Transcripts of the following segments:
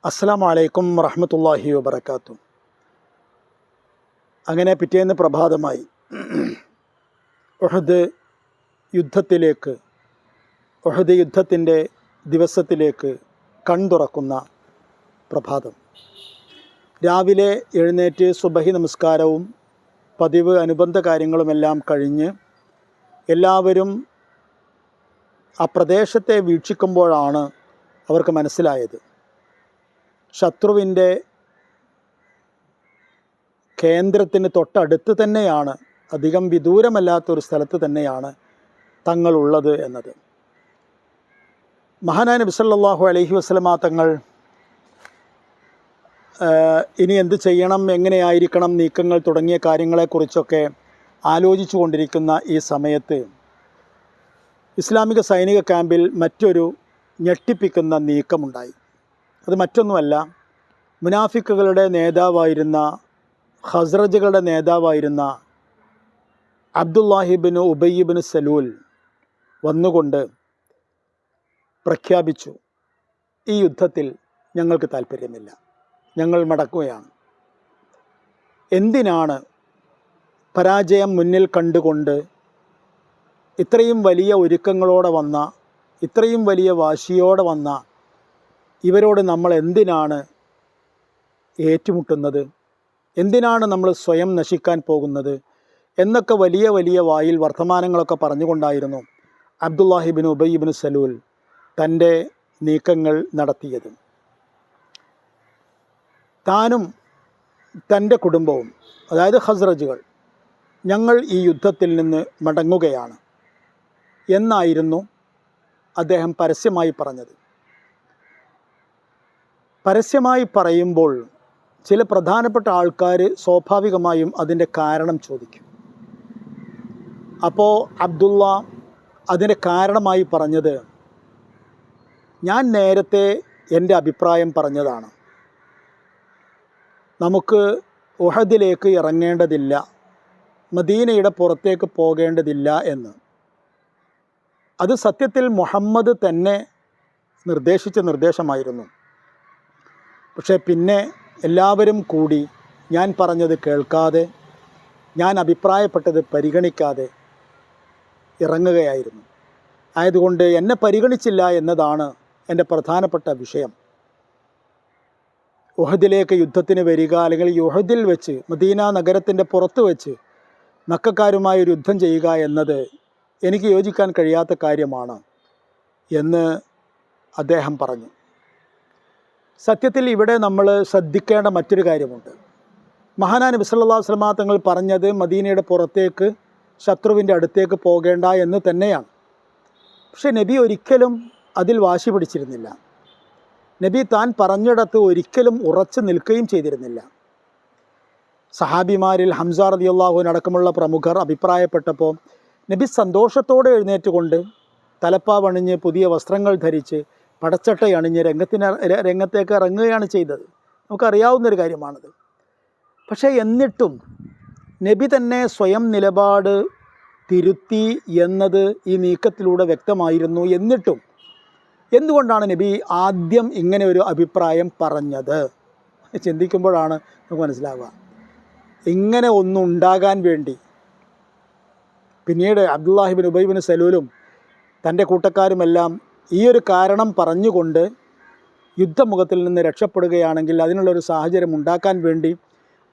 അസ്സലാമു അലൈക്കും വറഹ്മത്തുള്ളാഹി വബറകാതുഹു. അങ്ങനെ പിറ്റേന്ന് പ്രഭാതമായി ഉഹദ് യുദ്ധത്തിൻ്റെ ദിവസത്തിലേക്ക് കൺതുറക്കുന്ന പ്രഭാതം. രാവിലെ എഴുന്നേറ്റ് സുബഹി നമസ്കാരവും പതിവ് അനുബന്ധ കാര്യങ്ങളുമെല്ലാം കഴിഞ്ഞ് എല്ലാവരും ആ പ്രദേശത്തെ വീക്ഷിക്കുമ്പോഴാണ് അവർക്ക് മനസ്സിലായത് ശത്രുവിൻ്റെ കേന്ദ്രത്തിന് തൊട്ടടുത്ത് തന്നെയാണ്, അധികം വിദൂരമല്ലാത്തൊരു സ്ഥലത്ത് തന്നെയാണ് തങ്ങളുള്ളത് എന്നത്. മഹാനായ നബി സല്ലല്ലാഹു അലൈഹി വസല്ലമ തങ്ങൾ ഇനി എന്ത് ചെയ്യണം, എങ്ങനെയായിരിക്കണം നീക്കങ്ങൾ തുടങ്ങിയ കാര്യങ്ങളെക്കുറിച്ചൊക്കെ ആലോചിച്ചു കൊണ്ടിരിക്കുന്ന ഈ സമയത്ത് ഇസ്ലാമിക സൈനിക ക്യാമ്പിൽ മറ്റൊരു ഞെട്ടിപ്പിക്കുന്ന നീക്കമുണ്ടായി. അത് മറ്റൊന്നുമല്ല, മുനാഫിക്കുകളുടെ നേതാവായിരുന്ന, ഖസ്റജുകളുടെ നേതാവായിരുന്ന അബ്ദുല്ലാഹിബ്നു ഉബയ്യിബ്നു സലൂൽ വന്നുകൊണ്ട് പ്രഖ്യാപിച്ചു, ഈ യുദ്ധത്തിൽ ഞങ്ങൾക്ക് താല്പര്യമില്ല, ഞങ്ങൾ മടക്കുകയാണ്. എന്തിനാണ് പരാജയം മുന്നിൽ കണ്ടുകൊണ്ട് ഇത്രയും വലിയ ഒരുക്കങ്ങളോടെ വന്ന, ഇത്രയും വലിയ വാശിയോടെ വന്ന ഇവരോട് നമ്മൾ എന്തിനാണ് ഏറ്റുമുട്ടുന്നത്, എന്തിനാണ് നമ്മൾ സ്വയം നശിക്കാൻ പോകുന്നത് എന്നൊക്കെ വലിയ വലിയ വായിൽ വർത്തമാനങ്ങളൊക്കെ പറഞ്ഞുകൊണ്ടായിരുന്നു അബ്ദുല്ലാഹിബ്നു ഉബയ്യിബ്നു സലൂൽ തൻ്റെ നീക്കങ്ങൾ നടത്തിയത്. താനും തൻ്റെ കുടുംബവും, അതായത് ഖസ്റജുകൾ, ഞങ്ങൾ ഈ യുദ്ധത്തിൽ നിന്ന് മടങ്ങുകയാണ് എന്നായിരുന്നു അദ്ദേഹം പരസ്യമായി പറഞ്ഞത്. പരസ്യമായി പറയുമ്പോൾ ചില പ്രധാനപ്പെട്ട ആൾക്കാർ സ്വാഭാവികമായും അതിൻ്റെ കാരണം ചോദിക്കും. അപ്പോൾ അബ്ദുള്ള അതിൻ്റെ കാരണമായി പറഞ്ഞത്, ഞാൻ നേരത്തെ എൻ്റെ അഭിപ്രായം പറഞ്ഞതാണ്, നമുക്ക് ഉഹദിലേക്ക് ഇറങ്ങേണ്ടതില്ല, മദീനയുടെ പുറത്തേക്ക് പോകേണ്ടതില്ല എന്ന്. അത് സത്യത്തിൽ മുഹമ്മദ് തന്നെ നിർദ്ദേശിച്ച നിർദ്ദേശമായിരുന്നു. പക്ഷേ പിന്നെ എല്ലാവരും കൂടി ഞാൻ പറഞ്ഞത് കേൾക്കാതെ, ഞാൻ അഭിപ്രായപ്പെട്ടത് പരിഗണിക്കാതെ ഇറങ്ങുകയായിരുന്നു. ആയതുകൊണ്ട് എന്നെ പരിഗണിച്ചില്ല എന്നതാണ് എൻ്റെ പ്രധാനപ്പെട്ട വിഷയം. ഉഹദിലേക്ക് യുദ്ധത്തിന് വരിക, അല്ലെങ്കിൽ ഉഹദിൽ വെച്ച്, മദീന നഗരത്തിൻ്റെ പുറത്ത് വെച്ച് മക്കക്കാരുമായി ഒരു യുദ്ധം ചെയ്യുക എന്നത് എനിക്ക് യോജിക്കാൻ കഴിയാത്ത കാര്യമാണ് എന്ന് അദ്ദേഹം പറഞ്ഞു. സത്യത്തിൽ ഇവിടെ നമ്മൾ ശ്രദ്ധിക്കേണ്ട മറ്റൊരു കാര്യമുണ്ട്. മഹാനായ നബി സല്ലല്ലാഹു അലൈഹി വസല്ലമ തങ്ങൾ പറഞ്ഞത് മദീനയുടെ പുറത്തേക്ക്, ശത്രുവിൻ്റെ അടുത്തേക്ക് പോകേണ്ട എന്ന് തന്നെയാണ്. പക്ഷേ നബി ഒരിക്കലും അതിൽ വാശി പിടിച്ചിരുന്നില്ല. നബി താൻ പറഞ്ഞിടത്ത് ഒരിക്കലും ഉറച്ചു നിൽക്കുകയും ചെയ്തിരുന്നില്ല. സഹാബിമാരിൽ ഹംസ റളിയല്ലാഹു അൻഹു അടക്കമുള്ള പ്രമുഖർ അഭിപ്രായപ്പെട്ടപ്പോൾ നബി സന്തോഷത്തോടെ എഴുന്നേറ്റുകൊണ്ട് തലപ്പാവണിഞ്ഞ് പുതിയ വസ്ത്രങ്ങൾ ധരിച്ച് പടച്ചട്ടയണിഞ്ഞ് രംഗത്തേക്ക് ഇറങ്ങുകയാണ് ചെയ്തത്. നമുക്കറിയാവുന്നൊരു കാര്യമാണത്. പക്ഷേ എന്നിട്ടും നബി തന്നെ സ്വയം നിലപാട് തിരുത്തി എന്നത് ഈ നീക്കത്തിലൂടെ വ്യക്തമായിരുന്നു. എന്നിട്ടും എന്തുകൊണ്ടാണ് നബി ആദ്യം ഇങ്ങനെ ഒരു അഭിപ്രായം പറഞ്ഞത്? ചിന്തിക്കുമ്പോഴാണ് നമുക്ക് മനസ്സിലാവുക. ഇങ്ങനെ ഒന്നും ഉണ്ടാകാൻ വേണ്ടി പിന്നീട് അബ്ദുല്ലാഹിബ്നു ഉബയ്യിബ്നു സലൂലും തൻ്റെ കൂട്ടക്കാരുമെല്ലാം ഈ ഒരു കാരണം പറഞ്ഞുകൊണ്ട് യുദ്ധമുഖത്തിൽ നിന്ന് രക്ഷപ്പെടുകയാണെങ്കിൽ അതിനുള്ളൊരു സാഹചര്യം ഉണ്ടാക്കാൻ വേണ്ടി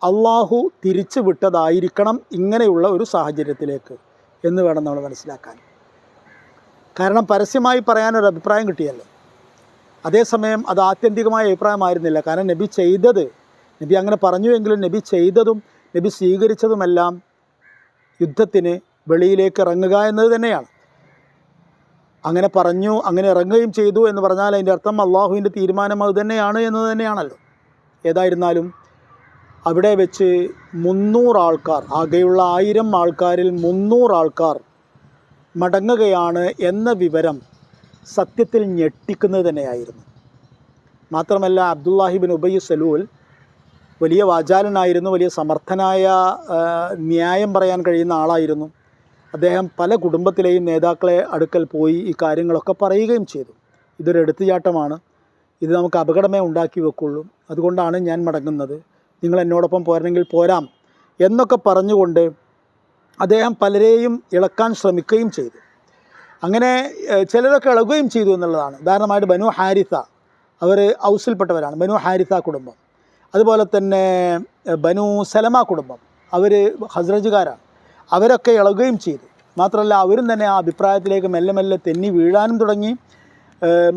അള്ളാഹു തിരിച്ചു വിട്ടതായിരിക്കണം ഇങ്ങനെയുള്ള ഒരു സാഹചര്യത്തിലേക്ക് എന്ന് വേണം നമ്മൾ മനസ്സിലാക്കാൻ. കാരണം പരസ്യമായി പറയാനൊരു അഭിപ്രായം കിട്ടിയല്ലോ. അതേസമയം അത് ആത്യന്തികമായ അഭിപ്രായമായിരുന്നില്ല. കാരണം നബി അങ്ങനെ പറഞ്ഞുവെങ്കിലും നബി ചെയ്തതും നബി സ്വീകരിച്ചതുമെല്ലാം യുദ്ധത്തിന് വെളിയിലേക്ക് ഇറങ്ങുക എന്നത് തന്നെയാണ്. അങ്ങനെ പറഞ്ഞു, അങ്ങനെ ഇറങ്ങുകയും ചെയ്തു എന്ന് പറഞ്ഞാൽ അതിൻ്റെ അർത്ഥം അള്ളാഹുവിൻ്റെ തീരുമാനം അത് തന്നെയാണ് എന്നത് തന്നെയാണല്ലോ. ഏതായിരുന്നാലും അവിടെ വെച്ച് 300 ആൾക്കാർ, ആകെയുള്ള 1000 ആൾക്കാരിൽ 300 ആൾക്കാർ മടങ്ങുകയാണ് എന്ന വിവരം സത്യത്തിൽ ഞെട്ടിക്കുന്നത് തന്നെയായിരുന്നു. മാത്രമല്ല അബ്ദുല്ലാഹിബ്നു ഉബയ്യിബ്നു സലൂൽ വലിയ വാചാലനായിരുന്നു, വലിയ സമർത്ഥനായ ന്യായം പറയാൻ കഴിയുന്ന ആളായിരുന്നു. അദ്ദേഹം പല കുടുംബത്തിലെയും നേതാക്കളെ അടുക്കൽ പോയി ഈ കാര്യങ്ങളൊക്കെ പറയുകയും ചെയ്തു. ഇതൊരു എടുത്തുചാട്ടമാണ്, ഇത് നമുക്ക് അപകടമേ ഉണ്ടാക്കി വെക്കുള്ളൂ, അതുകൊണ്ടാണ് ഞാൻ മടങ്ങുന്നത്, നിങ്ങൾ എന്നോടൊപ്പം പോരണമെങ്കിൽ പോരാം എന്നൊക്കെ പറഞ്ഞുകൊണ്ട് അദ്ദേഹം പലരെയും ഇളക്കാൻ ശ്രമിക്കുകയും ചെയ്തു. അങ്ങനെ ചിലരൊക്കെ ഇളകുകയും ചെയ്തു എന്നുള്ളതാണ്. ഉദാഹരണമായിട്ട് ബനു ഹാരിസ, അവർ ഔസിൽപ്പെട്ടവരാണ്, ബനു ഹാരിസ കുടുംബം. അതുപോലെ തന്നെ ബനു സലമ കുടുംബം, അവർ ഹസ്രജുകാരാണ്. അവരൊക്കെ ഇളകുകയും ചെയ്തു. മാത്രമല്ല അവരും തന്നെ ആ അഭിപ്രായത്തിലേക്ക് മെല്ലെ മെല്ലെ തെന്നി വീഴാനും തുടങ്ങി.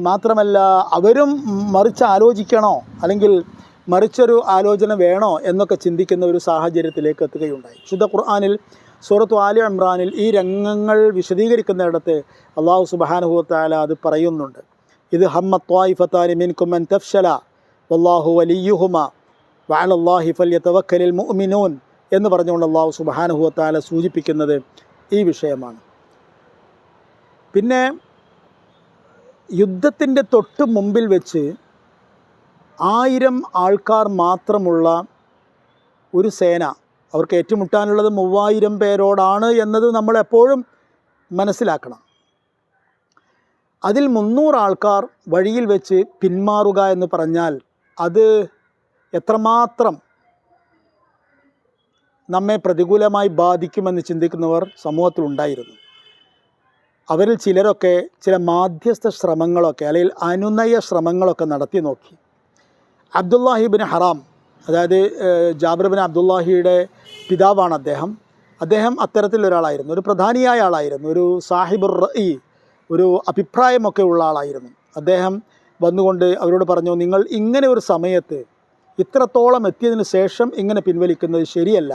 മാത്രമല്ല അവരും മറിച്ച് ആലോചിക്കണോ അല്ലെങ്കിൽ മറിച്ചൊരു ആലോചന വേണോ എന്നൊക്കെ ചിന്തിക്കുന്ന ഒരു സാഹചര്യത്തിലേക്ക് എത്തുകയുണ്ടായി. ശുദ്ധ ഖുർആനിൽ സൂറത്ത് ആലി ഇമ്രാനിൽ ഈ രംഗങ്ങൾ വിശദീകരിക്കുന്നിടത്ത് അല്ലാഹു സുബ്ഹാനഹു വ തആല അത് പറയുന്നുണ്ട്. ഇത് ഹമ്മ ത്വായിഫതാനി മിൻകും അൻ തഫ്ശല വല്ലാഹു വലിയ്യുഹുമ വഅലല്ലാഹി ഫല്യതവക്കലിൽ മുഅ്മിനൂൻ എന്ന് പറഞ്ഞുകൊണ്ട് അല്ലാഹു സുബ്ഹാനഹു വ തആല സൂചിപ്പിക്കുന്നത് ഈ വിഷയമാണ്. പിന്നെ യുദ്ധത്തിൻ്റെ തൊട്ട് മുമ്പിൽ വെച്ച് 1000 ആൾക്കാർ മാത്രമുള്ള ഒരു സേന, അവർക്ക് ഏറ്റുമുട്ടാനുള്ളത് 3000 പേരോടാണ് എന്നത് നമ്മൾ എപ്പോഴും മനസ്സിലാക്കണം. അതിൽ 300 ആൾക്കാർ വഴിയിൽ വെച്ച് പിന്മാറുക എന്ന് പറഞ്ഞാൽ അത് എത്രമാത്രം നമ്മെ പ്രതികൂലമായി ബാധിക്കുമെന്ന് ചിന്തിക്കുന്നവർ സമൂഹത്തിലുണ്ടായിരുന്നു. അവരിൽ ചിലരൊക്കെ ചില മാധ്യസ്ഥ ശ്രമങ്ങളൊക്കെ അല്ലെങ്കിൽ അനുനയ ശ്രമങ്ങളൊക്കെ നടത്തി നോക്കി. അബ്ദുല്ലാഹിബിൻ ഹറാം, അതായത് ജാബിർ ബിൻ അബ്ദുല്ലാഹിയുടെ പിതാവാണ് അദ്ദേഹം അത്തരത്തിലൊരാളായിരുന്നു, ഒരു പ്രധാനിയായ ആളായിരുന്നു, ഒരു സാഹിബുർ റഈ, ഒരു അഭിപ്രായമൊക്കെ ഉള്ള ആളായിരുന്നു. അദ്ദേഹം വന്നുകൊണ്ട് അവരോട് പറഞ്ഞു, നിങ്ങൾ ഇങ്ങനെ ഒരു സമയത്ത് ഇത്രത്തോളം എത്തിയതിന് ശേഷം ഇങ്ങനെ പിൻവലിക്കുന്നത് ശരിയല്ല,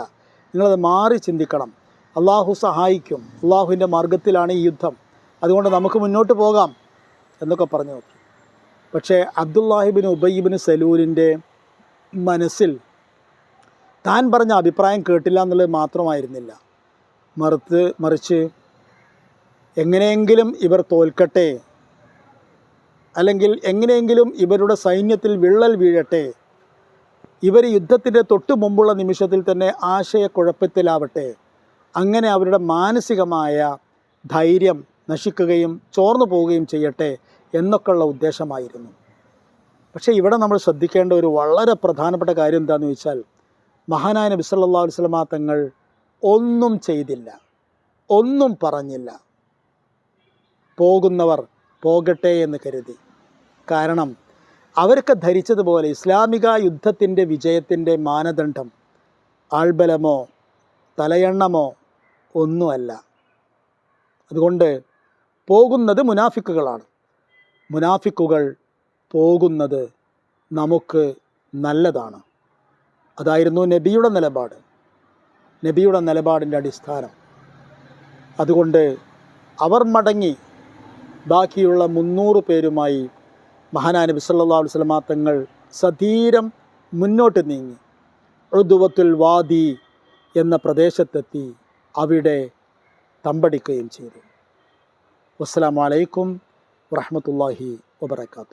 നിങ്ങളത് മാറി ചിന്തിക്കണം, അള്ളാഹു സഹായിക്കും, അള്ളാഹുവിൻ്റെ മാർഗത്തിലാണ് ഈ യുദ്ധം, അതുകൊണ്ട് നമുക്ക് മുന്നോട്ട് പോകാം എന്നൊക്കെ പറഞ്ഞു നോക്കി. പക്ഷേ അബ്ദുല്ലാഹിബിൻ ഉബയ്യിബിൻ സലൂലിൻ്റെ മനസ്സിൽ താൻ പറഞ്ഞ അഭിപ്രായം കേട്ടില്ല എന്നുള്ളത് മാത്രമായിരുന്നില്ല, മറിച്ച് എങ്ങനെയെങ്കിലും ഇവർ തോൽക്കട്ടെ, അല്ലെങ്കിൽ എങ്ങനെയെങ്കിലും ഇവരുടെ സൈന്യത്തിൽ വിള്ളൽ വീഴട്ടെ, ഇവർ യുദ്ധത്തിൻ്റെ തൊട്ട് മുമ്പുള്ള നിമിഷത്തിൽ തന്നെ ആശയക്കുഴപ്പത്തിലാവട്ടെ, അങ്ങനെ അവരുടെ മാനസികമായ ധൈര്യം നശിക്കുകയും ചോർന്നു പോവുകയും ചെയ്യട്ടെ എന്നൊക്കെയുള്ള ഉദ്ദേശമായിരുന്നു. പക്ഷേ ഇവിടെ നമ്മൾ ശ്രദ്ധിക്കേണ്ട ഒരു വളരെ പ്രധാനപ്പെട്ട കാര്യം എന്താണെന്ന് വെച്ചാൽ, മഹാനായ നബി സല്ലല്ലാഹു അലൈഹി വസല്ലമ തങ്ങൾ ഒന്നും ചെയ്തില്ല, ഒന്നും പറഞ്ഞില്ല. പോകുന്നവർ പോകട്ടെ എന്ന് കരുതി. കാരണം അവരൊക്കെ ധരിച്ചതുപോലെ ഇസ്ലാമിക യുദ്ധത്തിൻ്റെ വിജയത്തിൻ്റെ മാനദണ്ഡം ആൾബലമോ തലയെണ്ണമോ ഒന്നുമല്ല. അതുകൊണ്ട് പോകുന്നത് മുനാഫിക്കുകളാണ്. മുനാഫിക്കുകൾ പോകുന്നത് നമുക്ക് നല്ലതാണ്. അതായിരുന്നു നബിയുടെ നിലപാട്, നബിയുടെ നിലപാടിൻ്റെ അടിസ്ഥാനം. അതുകൊണ്ട് അവർ മടങ്ങി ബാക്കിയുള്ള 300 പേരുമായി മഹാനായ നബി സല്ലല്ലാഹു അലൈഹി വസല്ലമ തങ്ങൾ സധീരം മുന്നോട്ട് നീങ്ങി ഉദ്വത്തുൽ വാദി എന്ന പ്രദേശത്തെത്തി അവിടെ തമ്പടിക്കുകയും ചെയ്തു. വസ്സലാമു അലൈക്കും വറഹ്മത്തുള്ളാഹി വബറകാതുഹു.